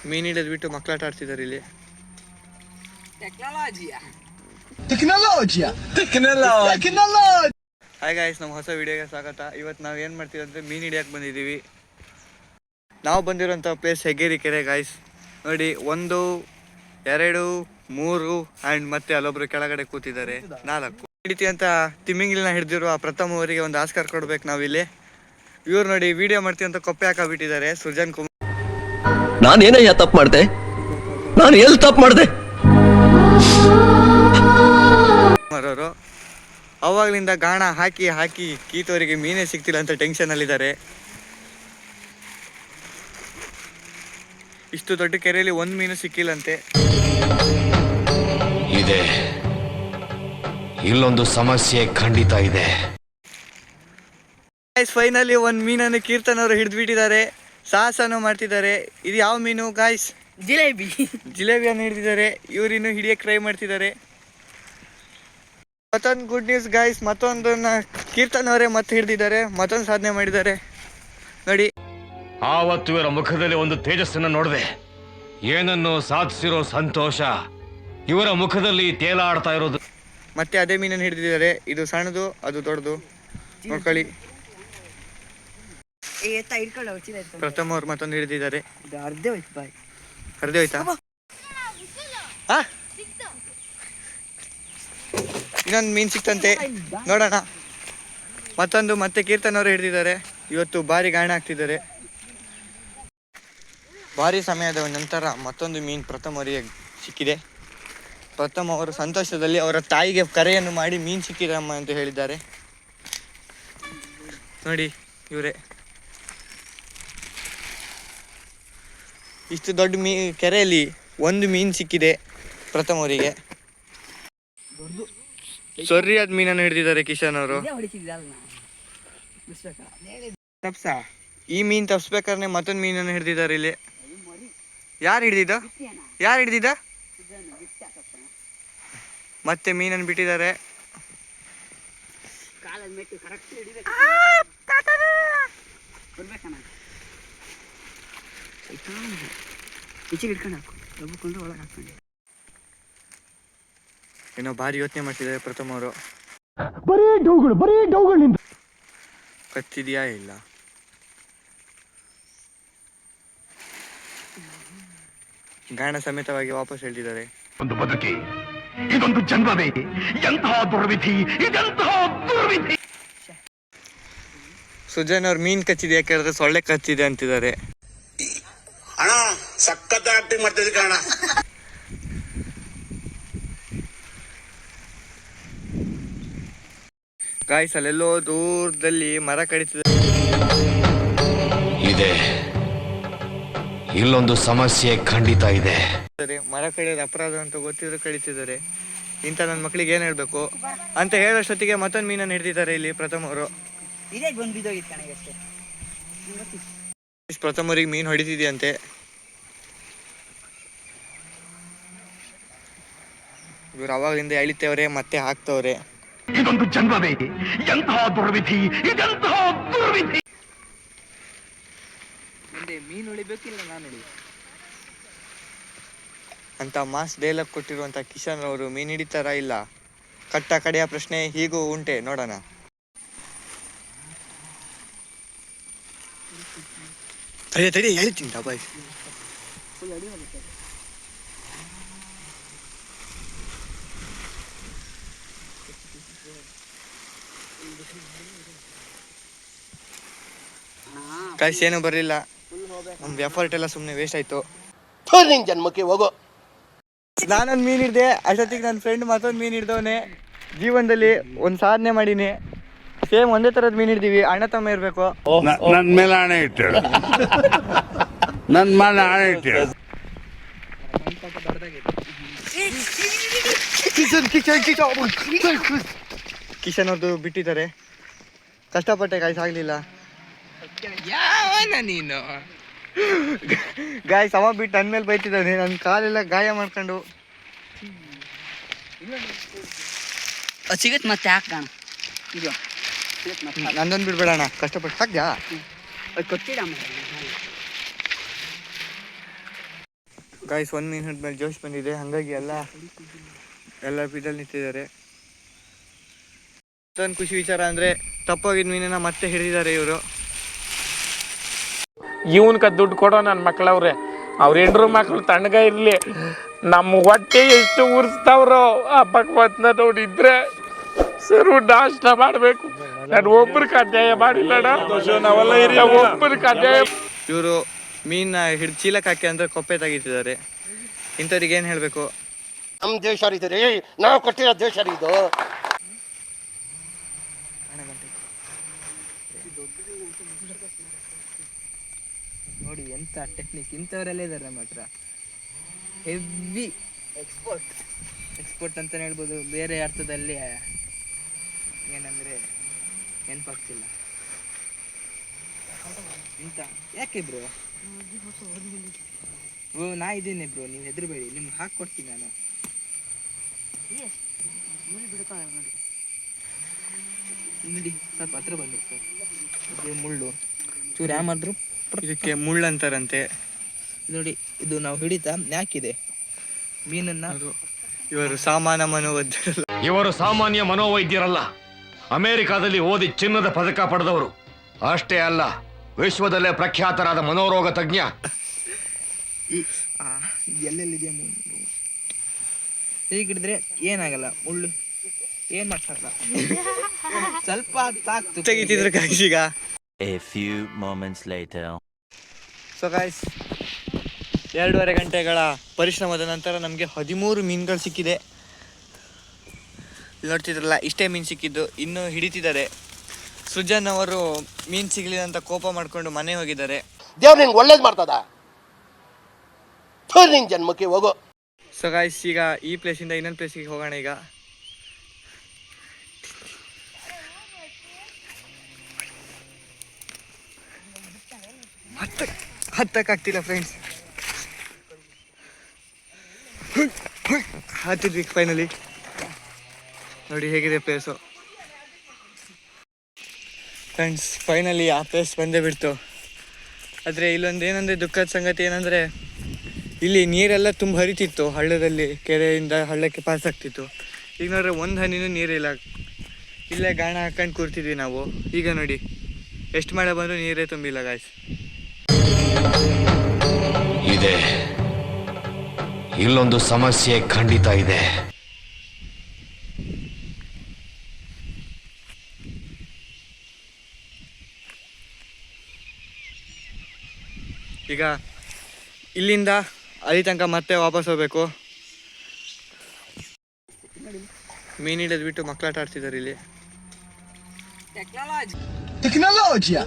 ಮೀನು ಹಿಡಿದ್ ಬಿಟ್ಟು ಮಕ್ಕಳಾಟ ಆಡ್ತಿದ್ದಾರೆ ಇಲ್ಲಿ. ಹಾಯ್ ಗಾಯ್ಸ್, ನಮ್ಮ ಹೊಸ ವಿಡಿಯೋಗೆ ಸ್ವಾಗತ. ಇವತ್ತು ನಾವು ಏನು ಮಾಡ್ತೀವಿ ಅಂದರೆ ಮೀನು ಹಿಡಿಯಕ್ಕೆ ಬಂದಿದ್ದೀವಿ. ನಾವು ಬಂದಿರೋಂಥ ಪ್ಲೇಸ್ ಹೆಗ್ಗೇರಿ ಕೆರೆ ಗಾಯ್ಸ್. ನೋಡಿ, 1 2 3 ಆ್ಯಂಡ್ ಮತ್ತೆ ಅಲ್ಲೊಬ್ರು ಕೆಳಗಡೆ ಕೂತಿದ್ದಾರೆ 4 ಹಿಡಿತಿ ಅಂತ ತಿಮ್ಮಿಂಗಿಲನ್ನ ಹಿಡಿದಿರುವ ಪ್ರಥಮ ಅವರಿಗೆ ಒಂದು ಆಸ್ಕರ್ ಕೊಡ್ಬೇಕು ನಾವಿಲ್ಲಿ. ಇವ್ರು ನೋಡಿ ವಿಡಿಯೋ ಮಾಡ್ತೀವಿ ಅಂತ ಕೊಪ್ಪೆ ಹಾಕಿಬಿಟ್ಟಿದ್ದಾರೆ. ಸೃಜನ್ ಕುಮಾರ್, ನಾನೇನಯ್ಯ ತಪ್ಪು ಮಾಡಿದೆ? ನಾನು ಎಲ್ಲಿ ತಪ್ಪು ಮಾಡಿದೆ? ಅವರು ಅವಾಗ್ಲಿಂದ ಗಾಣ ಹಾಕಿ ಹಾಕಿ ಕೀತವರಿಗೆ ಮೀನೇ ಸಿಗ್ತಿಲ್ಲ ಅಂತ ಟೆನ್ಷನಲ್ಲಿದ್ದಾರೆ. ಇಷ್ಟು ದೊಡ್ಡ ಕೆರೆಯಲ್ಲಿ ಒಂದು ಮೀನು ಸಿಕ್ಕಿಲ್ಲಂತೆ. ಇದೆ, ಇಲ್ಲೊಂದು ಸಮಸ್ಯೆ ಖಂಡಿತ ಇದೆ. ಫೈನಲಿ ಒಂದು ಮೀನನ್ನು ಕೀರ್ತನ್ ಅವರು ಹಿಡಿದ್ಬಿಟ್ಟಿದ್ದಾರೆ. ಸಾಹಸನೂ ಮಾಡ್ತಿದ್ದಾರೆ. ಇದು ಯಾವ ಮೀನು ಗಾಯ್ಸ್? ಜಿಲೇಬಿಯನ್ನು ಹಿಡಿದಿದ್ದಾರೆ. ಇವರಿನ್ನು ಹಿಡಿಯಕ್ಕೆ ಟ್ರೈ ಮಾಡ್ತಿದ್ದಾರೆ. ಮತ್ತೊಂದು ಗುಡ್ ನ್ಯೂಸ್ ಗಾಯ್ಸ್, ಮತ್ತೊಂದನ್ನ ಕೀರ್ತನ್ ಅವರೇ ಮತ್ತೆ ಹಿಡಿದಿದ್ದಾರೆ. ಮತ್ತೊಂದು ಸಾಧನೆ ಮಾಡಿದ್ದಾರೆ ನೋಡಿ. ಆವತ್ತು ಇವರ ಮುಖದಲ್ಲಿ ಒಂದು ತೇಜಸ್ಸನ್ನು ನೋಡಿದೆ. ಏನನ್ನು ಸಾಧಿಸಿರೋ ಸಂತೋಷ ಇವರ ಮುಖದಲ್ಲಿ ತೇಲಾಡ್ತಾ ಇರೋದು. ಮತ್ತೆ ಅದೇ ಮೀನನ್ನು ಹಿಡಿದಿದ್ದಾರೆ. ಇದು ಸಣ್ಣದು, ಅದು ದೊಡ್ಡದು. ನೋಡ್ಕೊಳ್ಳಿ. ಪ್ರಥಮ ಅವ್ರು ಮತ್ತೊಂದು ಹಿಡಿದಿದ್ದಾರೆ. ಅರ್ಧೇ ಹೋಯ್ತಾ? ಇನ್ನೊಂದು ಮೀನು ಸಿಕ್ತಂತೆ, ನೋಡೋಣ. ಮತ್ತೊಂದು ಮತ್ತೆ ಕೀರ್ತನ್ ಅವರು ಹಿಡಿದಿದ್ದಾರೆ. ಇವತ್ತು ಭಾರಿ ಗಾಣ ಹಾಕ್ತಿದ್ದಾರೆ. ಭಾರಿ ಸಮಯದ ನಂತರ ಮತ್ತೊಂದು ಮೀನು ಪ್ರಥಮ ಅವರಿಗೆ ಸಿಕ್ಕಿದೆ. ಪ್ರಥಮ ಅವರು ಸಂತೋಷದಲ್ಲಿ ಅವರ ತಾಯಿಗೆ ಕರೆಯನ್ನು ಮಾಡಿ ಮೀನು ಸಿಕ್ಕಿದಮ್ಮ ಅಂತ ಹೇಳಿದ್ದಾರೆ. ನೋಡಿ ಇವರೇ. ಇಷ್ಟು ದೊಡ್ಡ ಕೆರೆಯಲ್ಲಿ ಒಂದು ಮೀನು ಸಿಕ್ಕಿದೆ ಪ್ರಥಮ ಅವರಿಗೆ. ಸೊರ್ರಿಯಾದ ಮೀನನ್ನು ಹಿಡಿದಿದ್ದಾರೆ ಕಿಶನ್ ಅವರು. ಈ ಮೀನು ತಪ್ಸ್ಬೇಕಾದ್ರೆ ಮತ್ತೊಂದು ಮೀನನ್ನು ಹಿಡಿದಿದ್ದಾರೆ ಇಲ್ಲಿ. ಯಾರು ಹಿಡಿದಿದ್ದ? ಮತ್ತೆ ಮೀನನ್ನು ಬಿಟ್ಟಿದ್ದಾರೆ. ಏನೋ ಭಾರಿ ಯೋಚನೆ ಮಾಡ್ತಿದ್ದಾರೆ ಪ್ರಥಮ ಅವರು. ಬರೀ ಡೌಗಳು ಕಚ್ಚಿದ್ಯಾ ಇಲ್ಲ? ಗಾಣ ಸಮೇತವಾಗಿ ವಾಪಸ್ ಹೇಳ್ತಿದ್ದಾರೆ. ಒಂದು ಬದುಕಿ, ಇದೊಂದು ಜನ್ಮವೇ, ಎಂತಹ ದುರ್ವಿಧಿ, ಇದೆಂತಹ ದುರ್ವಿಧಿ. ಸುಜನ್ ಅವ್ರು ಮೀನ್ ಕಚ್ಚಿದೆ ಕೇಳಿದ್ರೆ ಸೊಳ್ಳೆ ಕಚ್ಚಿದೆ ಅಂತಿದ್ದಾರೆ. ಅಣ್ಣ ಸಖತ್ ಆಕ್ಟಿಂಗ್ ಮಾಡ್ತಿದ್ದೆ ಅಣ್ಣ. ಗಾಯ್ಸ್, ಅಲ್ಲೆಲ್ಲೋ ದೂರದಲ್ಲಿ ಮರ ಕಡಿತಿದೆ. ಇದೆ, ಇಲ್ಲೊಂದು ಸಮಸ್ಯೆ ಖಂಡಿತ ಇದೆ. ಮರ ಕಡಿಯೋದು ಅಪರಾಧ ಅಂತ ಗೊತ್ತಿದ್ರು ಕಡಿತಿದ್ದಾರೆ. ಇಂಥ ನನ್ನ ಮಕ್ಳಿಗೆ ಏನ್ ಹೇಳ್ಬೇಕು ಅಂತ ಹೇಳೋಷ್ಟೊತ್ತಿಗೆ ಮತ್ತೊಂದು ಮೀನನ್ನು ಹಿಡಿದಿದ್ದಾರೆ ಇಲ್ಲಿ ಪ್ರಥಮ ಅವರು. ಪ್ರಥಮ ಅವರಿಗೆ ಮೀನು ಹೊಡಿತಿದೆಯಂತೆ. ಇವ್ರು ಅವಾಗಲಿಂದ ಎಳಿತೇವ್ರೆ, ಮತ್ತೆ ಹಾಕ್ತವ್ರೆ. ಇದೊಂದು ಜನ್ಮವೇ, ಎಂತಹ ದುರ್ವಿಧಿ, ಇದೆಂತಹ ದುರ್ವಿಧಿ. ಮೀನು ಹೊಡಿಬೇಕಿಲ್ಲ ನಾನು ಅಂತ ಮಾಸ್ ಡೈಲಾಗ್ ಕೊಟ್ಟಿರುವಂತ ಕಿಶನ್ ಅವರು ಮೀನು ಹಿಡಿತಾರ ಇಲ್ಲ ಕಟ್ಟ ಕಡೆಯ ಪ್ರಶ್ನೆ ಹೀಗೂ ಉಂಟೆ, ನೋಡೋಣ. ತಡಿ ಹೇಳ್ತೀನಿ ಬಾಯ್. ಕಾಯ್ಸ್, ಏನು ಬರಲಿಲ್ಲ. ನಮ್ದು ಎಫರ್ಟ್ ಎಲ್ಲ ಸುಮ್ಮನೆ ವೇಸ್ಟ್ ಆಯ್ತು. ಜನ್ಮಕ್ಕೆ ಹೋಗೋ. ನಾನೊಂದು ಮೀನು ಹಿಡ್ದೆ, ಅಷ್ಟೊತ್ತಿಗೆ ನನ್ನ ಫ್ರೆಂಡ್ ಮತ್ತೊಂದು ಮೀನು ಹಿಡ್ದವನೆ. ಜೀವನದಲ್ಲಿ ಒಂದು ಸಾಧನೆ ಮಾಡೀನಿ. ಸೇಮ್ ಒಂದೇ ಥರದ ಮೀನು ಹಿಡ್ದೀವಿ. ಅಣ್ಣ ತಮ್ಮ ಇರಬೇಕು. ನನ್ನ ಮೇಲೆ ಆಣೆ ಇಟ್ಟು, ನನ್ನ ಮೇಲೆ ಆಣೆ ಇಟ್ಟು. ಕಿಶನ್ ಅವ್ರದ್ದು ಬಿಟ್ಟಿದ್ದಾರೆ. ಕಷ್ಟಪಟ್ಟೆ ಗಾಯ್ಸ್, ಆಗಲಿಲ್ಲ. ನೀನು ಗಾಯ್ಸ್ ಅವ ಬಿಟ್ಟು ನನ್ನ ಮೇಲೆ ಬೈತಿದ್ದಾನೆ. ನನ್ನ ಕಾಲೆಲ್ಲ ಗಾಯ ಮಾಡ್ಕೊಂಡು. ಸಿಗತ್ ಮತ್ತೆ ಹಾಕೋಣ. ನಂದೊಂದು ಬಿಡ್ಬೇಡಣ್ಣ, ಕಷ್ಟಪಟ್ಟು ಸಾಕ್ಯಾ. ಅದು ಕೊಟ್ಟಿಡಮ್ಮ. ಗಾಯ್ಸ್ 1 ಮೀನು ಹಿಡಿದ್ಮೇಲೆ ಜೋಶ್ ಬಂದಿದೆ, ಹಾಗಾಗಿ ಎಲ್ಲ ಬಿಡಲ್ಲಿ ನಿಂತಿದ್ದಾರೆ. ಮತ್ತೊಂದು ಖುಷಿ ವಿಚಾರ ಅಂದರೆ ತಪ್ಪೋಗಿದ್ದ ಮೀನನ್ನ ಮತ್ತೆ ಹಿಡಿದಿದ್ದಾರೆ ಇವರು. ಇವನ್ಕ ದುಡ್ಡು ಕೊಡೋ ನನ್ನ ಮಕ್ಳವ್ರೆ, ಅವ್ರ ಹೆಂಡ್ರು ಮಕ್ಳು ತಣ್ಣಗ ಇರಲಿ, ನಮ್ಮ ಹೊಟ್ಟೆ ಎಷ್ಟು ಉರ್ಸ್ತಾವ್ರೋ ಆ ಭಗವತ್ನ ನೋಡಿದ್ರೆ ಸರು ನಾಷ್ಟ ಮಾಡಬೇಕು. ನಾನು ಒಬ್ರಿಗೆ ಅನ್ಯಾಯ ಮಾಡಿಲ್ಲಣ್ಣ, ಒಬ್ರಿಗೆ ಅನ್ಯಾಯ. ಇವರು ಮೀನ ಹಿಡಿದು ಚೀಲಕ್ಕೆ ಹಾಕಿ ಅಂದರೆ ಕೊಪ್ಪೆ ತೆಗಿತಿದ್ದಾರೆ. ಇಂಥವ್ರಿಗೆ ಏನು ಹೇಳಬೇಕು? ನಮ್ಮ ದೇಶ ಇದು ರೀ, ನಾವು ಕೊಟ್ಟಿರೋ ದೇಶ ಇದು. ನೋಡಿ ಎಂತ ಟೆಕ್ನಿಕ್, ಇಂಥವರೆಲ್ಲ ಇದ್ದಾರೆ ನಮ್ಮ ಹತ್ರ. ಹೆವಿ ಎಕ್ಸ್ಪೋರ್ಟ್ ಅಂತಲೇ ಹೇಳ್ಬೋದು. ಬೇರೆ ಅರ್ಥದಲ್ಲಿ ಏನಂದರೆ ನೆನಪಾಗ್ತಿಲ್ಲ. ಇಂಥ ಯಾಕೆ ಬ್ರೋ? ನಾ ಇದ್ದೀನಿ ಬ್ರೋ, ನೀವು ಹೆದರಬೇಡಿ, ನಿಮ್ಗೆ ಹಾಕ್ಕೊಡ್ತೀನಿ ನಾನು. ನೋಡಿ ಸ್ವಲ್ಪ ಹತ್ರ ಬಂದಿರಿ ಸರ್. ಇದು ಮುಳ್ಳು ಚೂರು ಯಾಮಾದ್ರು ಇದಕ್ಕೆ ಮುಳ್ಳು ಅಂತಾರಂತೆ. ನೋಡಿ ಇದು ನಾವು ಹಿಡಿತಾ ಯಾಕಿದೆ ಮೀನನ್ನ. ಇವರು ಸಾಮಾನ್ಯ ಮನೋವೈದ್ಯರಲ್ಲ, ಇವರು ಸಾಮಾನ್ಯ ಮನೋವೈದ್ಯರಲ್ಲ. ಅಮೆರಿಕಾದಲ್ಲಿ ಓದಿ ಚಿನ್ನದ ಪದಕ ಪಡೆದವರು. ಅಷ್ಟೇ ಅಲ್ಲ, ವಿಶ್ವದಲ್ಲೇ ಪ್ರಖ್ಯಾತರಾದ ಮನೋರೋಗ ತಜ್ಞ. ಎಲ್ಲೆಲ್ಲಿದೆಯಾ ಮುಳ್ಳು? ಹೀಗಿಡಿದ್ರೆ ಏನಾಗಲ್ಲ, ಮುಳ್ಳು ಏನ್ ಮಾಡ್ಸಲ್ಲ. ಸ್ವಲ್ಪ ತಾಕ್ತು ತೆಗಿತಿದ್ರು ಗಾಯ್ಸ್. ಈಗ A few moments later. So guys 2.5 ಗಂಟೆಗಳ ಪರಿಶ್ರಮದ ನಂತರ ನಮಗೆ 13 ಮೀನುಗಳು ಸಿಕ್ಕಿದೆ. ನೋಡ್ತಿದ್ರಲ್ಲ, ಇಷ್ಟೇ ಮೀನು ಸಿಕ್ಕಿದ್ದು, ಇನ್ನೂ ಹಿಡಿತಿದ್ದಾರೆ. ಸೃಜನ್ ಅವರು ಮೀನು ಸಿಗಲಿಲ್ಲ ಅಂತ ಕೋಪ ಮಾಡ್ಕೊಂಡು ಮನೆ ಹೋಗಿದ್ದಾರೆ. ದೇವ್ರು ನಿನ್ಗೆ ಒಳ್ಳೇದು ಮಾಡ್ತದ, ನಿನ್ ಜನ್ಮಕ್ಕೆ ಹೋಗೋ. ಸೊ ಗಾಯ್ಸ್ ಈಗ ಈ ಪ್ಲೇಸಿಂದ ಇನ್ನೊಂದು ಪ್ಲೇಸಿಗೆ ಹೋಗೋಣ. ಈಗ ಹತ್ತಕ್ಕಾಗ್ತಿಲ್ಲ ಫ್ರೆಂಡ್ಸ್. ಹತ್ತಿದ್ವಿ ಫೈನಲಿ. ನೋಡಿ ಹೇಗಿದೆ ಪ್ಲೇಸು ಫ್ರೆಂಡ್ಸ್. ಫೈನಲಿ ಆ ಪ್ಲೇಸ್ ಬಂದೇ ಬಿಡ್ತು. ಆದರೆ ಇಲ್ಲೊಂದು ಏನಂದರೆ ದುಃಖದ ಸಂಗತಿ ಏನಂದರೆ, ಇಲ್ಲಿ ನೀರೆಲ್ಲ ತುಂಬ ಹರಿತಿತ್ತು. ಹಳ್ಳದಲ್ಲಿ, ಕೆರೆಯಿಂದ ಹಳ್ಳಕ್ಕೆ ಪಾಸ್ ಆಗ್ತಿತ್ತು. ಈಗ ನೋಡ್ರೆ ಒಂದು ಹನಿನೂ ನೀರಿಲ್ಲ. ಇಲ್ಲೇ ಗಾಣ ಹಾಕೊಂಡು ಕೂರ್ತಿದ್ವಿ ನಾವು. ಈಗ ನೋಡಿ ಎಷ್ಟು ಮಳೆ ಬಂದರೂ ನೀರೇ ತುಂಬಿಲ್ಲ ಗಾಯ್ಸ್. ಇದೆ, ಇಲ್ಲೊಂದು ಸಮಸ್ಯೆ ಖಂಡಿತ ಇದೆ. ಈಗ ಇಲ್ಲಿಂದ ಅಲ್ಲಿ ತನಕ ಮತ್ತೆ ವಾಪಸ್ ಹೋಗ್ಬೇಕು. ಮೀನು ಹಿಡಿದು ಬಿಟ್ಟು ಮಕ್ಕಳಾಟ ಆಡ್ತಿದ್ದಾರೆ ಇಲ್ಲಿ. ಟೆಕ್ನಾಲಜಿ